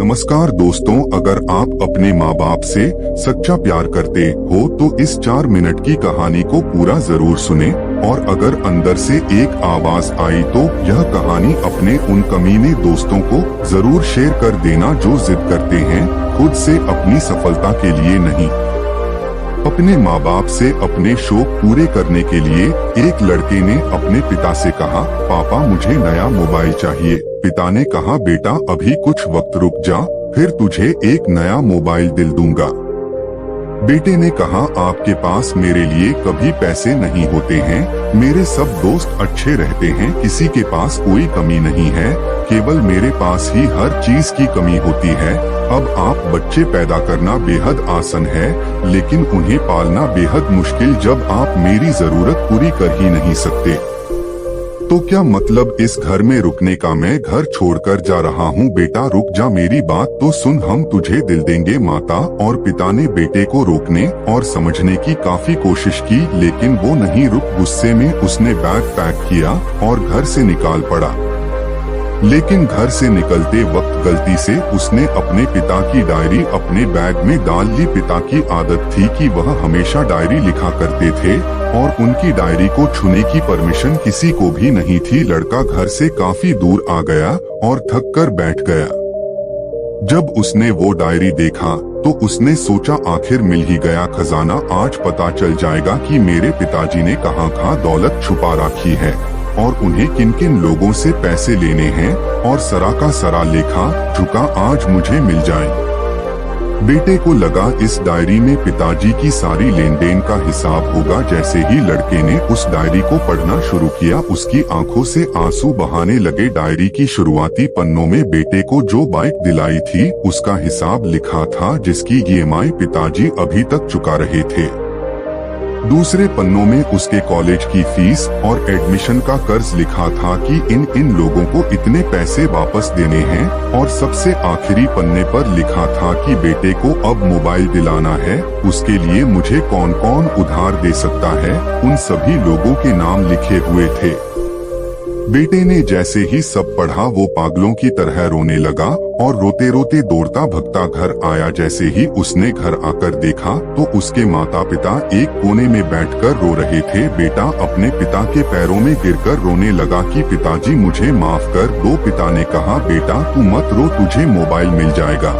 नमस्कार दोस्तों, अगर आप अपने माँ बाप से सच्चा प्यार करते हो तो इस 4 मिनट की कहानी को पूरा जरूर सुने। और अगर अंदर से एक आवाज आई तो यह कहानी अपने उन कमीने दोस्तों को जरूर शेयर कर देना जो जिद करते हैं खुद से अपनी सफलता के लिए नहीं, अपने माँ बाप से अपने शौक पूरे करने के लिए। एक लड़के ने अपने पिता से कहा, पापा मुझे नया मोबाइल चाहिए। पिता ने कहा, बेटा अभी कुछ वक्त रुक जा, फिर तुझे एक नया मोबाइल दिल दूंगा। बेटे ने कहा, आपके पास मेरे लिए कभी पैसे नहीं होते हैं, मेरे सब दोस्त अच्छे रहते हैं, किसी के पास कोई कमी नहीं है, केवल मेरे पास ही हर चीज की कमी होती है। अब आप बच्चे पैदा करना बेहद आसान है, लेकिन उन्हें पालना बेहद मुश्किल जब आप मेरी जरूरत पूरी कर ही नहीं सकते। तो क्या मतलब इस घर में रुकने का? मैं घर छोड़कर जा रहा हूँ। बेटा रुक जा, मेरी बात तो सुन, हम तुझे दिल देंगे। माता और पिता ने बेटे को रोकने और समझने की काफी कोशिश की, लेकिन वो नहीं रुक। गुस्से में उसने बैग पैक किया और घर से निकाल पड़ा। लेकिन घर से निकलते वक्त गलती से उसने अपने पिता की डायरी अपने बैग में डाल ली। पिता की आदत थी कि वह हमेशा डायरी लिखा करते थे और उनकी डायरी को छूने की परमिशन किसी को भी नहीं थी। लड़का घर से काफी दूर आ गया और थक कर बैठ गया। जब उसने वो डायरी देखा तो उसने सोचा, आखिर मिल ही गया खजाना। आज पता चल जाएगा कि मेरे पिताजी ने कहाँ दौलत छुपा रखी है और उन्हें किन किन लोगों से पैसे लेने हैं, और सरा का सरा लेखा झुका आज मुझे मिल जाए। बेटे को लगा इस डायरी में पिताजी की सारी लेन देन का हिसाब होगा। जैसे ही लड़के ने उस डायरी को पढ़ना शुरू किया, उसकी आंखों से आंसू बहाने लगे। डायरी की शुरुआती पन्नों में बेटे को जो बाइक दिलाई थी उसका हिसाब लिखा था, जिसकी EMI पिताजी अभी तक चुका रहे थे। दूसरे पन्नों में उसके कॉलेज की फीस और एडमिशन का कर्ज लिखा था कि इन लोगों को इतने पैसे वापस देने हैं। और सबसे आखिरी पन्ने पर लिखा था कि बेटे को अब मोबाइल दिलाना है, उसके लिए मुझे कौन कौन उधार दे सकता है। उन सभी लोगों के नाम लिखे हुए थे। बेटे ने जैसे ही सब पढ़ा वो पागलों की तरह रोने लगा और रोते रोते दौड़ता भगता घर आया। जैसे ही उसने घर आकर देखा तो उसके माता पिता एक कोने में बैठकर रो रहे थे। बेटा अपने पिता के पैरों में गिरकर रोने लगा कि पिताजी मुझे माफ कर दो। पिता ने कहा, बेटा तू मत रो, तुझे मोबाइल मिल जाएगा।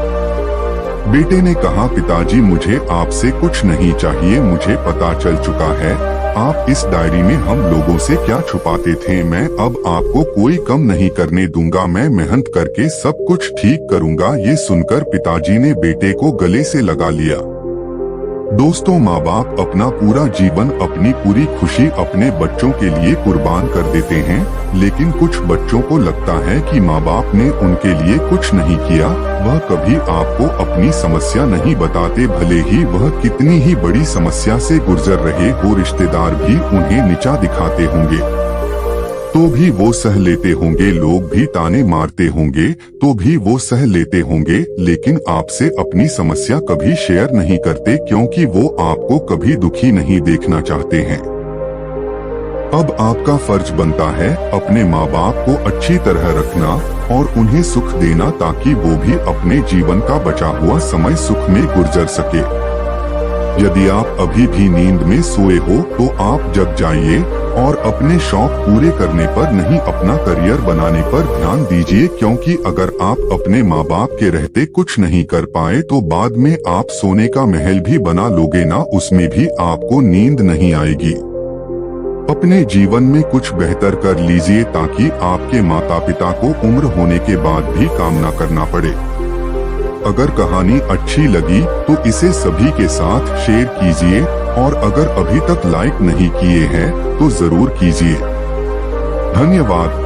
बेटे ने कहा, पिताजी मुझे आपसे कुछ नहीं चाहिए, मुझे पता चल चुका है आप इस डायरी में हम लोगों से क्या छुपाते थे। मैं अब आपको कोई कम नहीं करने दूंगा, मैं मेहनत करके सब कुछ ठीक करूंगा। ये सुनकर पिताजी ने बेटे को गले से लगा लिया। दोस्तों, माँ बाप अपना पूरा जीवन, अपनी पूरी खुशी अपने बच्चों के लिए कुर्बान कर देते हैं, लेकिन कुछ बच्चों को लगता है कि माँ बाप ने उनके लिए कुछ नहीं किया। वह कभी आपको अपनी समस्या नहीं बताते, भले ही वह कितनी ही बड़ी समस्या से गुजर रहे हो। रिश्तेदार भी उन्हें नीचा दिखाते होंगे तो भी वो सह लेते होंगे, लोग भी ताने मारते होंगे तो भी वो सह लेते होंगे, लेकिन आपसे अपनी समस्या कभी शेयर नहीं करते, क्योंकि वो आपको कभी दुखी नहीं देखना चाहते हैं। अब आपका फर्ज बनता है अपने माँ बाप को अच्छी तरह रखना और उन्हें सुख देना, ताकि वो भी अपने जीवन का बचा हुआ समय सुख में गुजर सके। यदि आप अभी भी नींद में सोए हो तो आप जग जाइए और अपने शौक पूरे करने पर नहीं, अपना करियर बनाने पर ध्यान दीजिए, क्योंकि अगर आप अपने माँ बाप के रहते कुछ नहीं कर पाए तो बाद में आप सोने का महल भी बना लोगे ना, उसमें भी आपको नींद नहीं आएगी। अपने जीवन में कुछ बेहतर कर लीजिए ताकि आपके माता पिता को उम्र होने के बाद भी काम न करना पड़े। अगर कहानी अच्छी लगी तो इसे सभी के साथ शेयर कीजिए और अगर अभी तक लाइक नहीं किए हैं तो जरूर कीजिए। धन्यवाद।